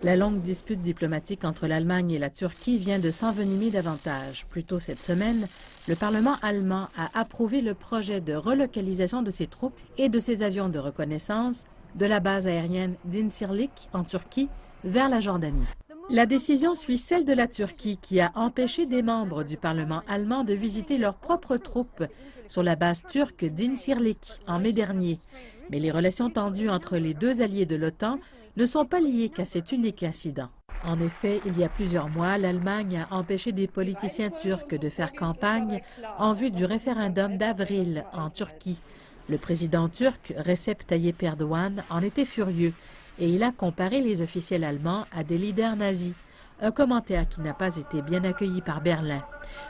La longue dispute diplomatique entre l'Allemagne et la Turquie vient de s'envenimer davantage. Plus tôt cette semaine, le Parlement allemand a approuvé le projet de relocalisation de ses troupes et de ses avions de reconnaissance de la base aérienne d'Incirlik en Turquie vers la Jordanie. La décision suit celle de la Turquie qui a empêché des membres du Parlement allemand de visiter leurs propres troupes sur la base turque d'Incirlik en mai dernier. Mais les relations tendues entre les deux alliés de l'OTAN ne sont pas liées qu'à cet unique incident. En effet, il y a plusieurs mois, l'Allemagne a empêché des politiciens turcs de faire campagne en vue du référendum d'avril en Turquie. Le président turc, Recep Tayyip Erdogan, en était furieux et il a comparé les officiels allemands à des leaders nazis. Un commentaire qui n'a pas été bien accueilli par Berlin.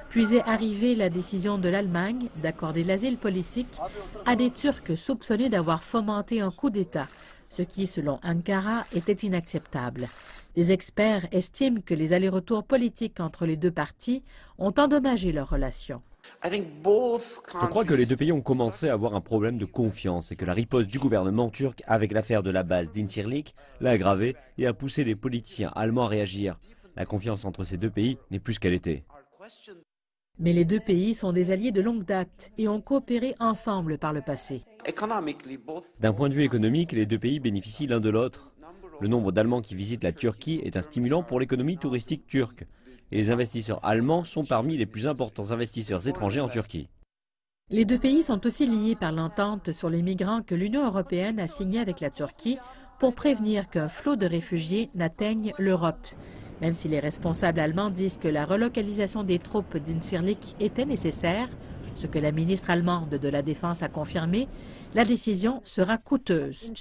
Puis est arrivée la décision de l'Allemagne d'accorder l'asile politique à des Turcs soupçonnés d'avoir fomenté un coup d'État, ce qui, selon Ankara, était inacceptable. Les experts estiment que les allers-retours politiques entre les deux parties ont endommagé leurs relations. Je crois que les deux pays ont commencé à avoir un problème de confiance et que la riposte du gouvernement turc avec l'affaire de la base d'Incirlik l'a aggravé et a poussé les politiciens allemands à réagir. La confiance entre ces deux pays n'est plus ce qu'elle était. Mais les deux pays sont des alliés de longue date et ont coopéré ensemble par le passé. D'un point de vue économique, les deux pays bénéficient l'un de l'autre. Le nombre d'Allemands qui visitent la Turquie est un stimulant pour l'économie touristique turque. Et les investisseurs allemands sont parmi les plus importants investisseurs étrangers en Turquie. Les deux pays sont aussi liés par l'entente sur les migrants que l'Union européenne a signée avec la Turquie pour prévenir qu'un flot de réfugiés n'atteigne l'Europe. Même si les responsables allemands disent que la relocalisation des troupes d'Incirlik était nécessaire, ce que la ministre allemande de la Défense a confirmé, la décision sera coûteuse.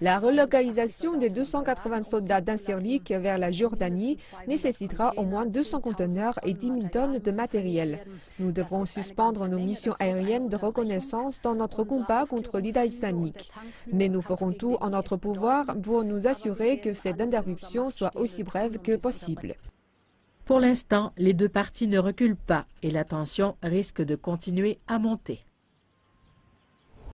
La relocalisation des 280 soldats d'Incirlik vers la Jordanie nécessitera au moins 200 conteneurs et 10 000 tonnes de matériel. Nous devrons suspendre nos missions aériennes de reconnaissance dans notre combat contre l'État islamique. Mais nous ferons tout en notre pouvoir pour nous assurer que cette interruption soit aussi brève que possible. Pour l'instant, les deux parties ne reculent pas et la tension risque de continuer à monter.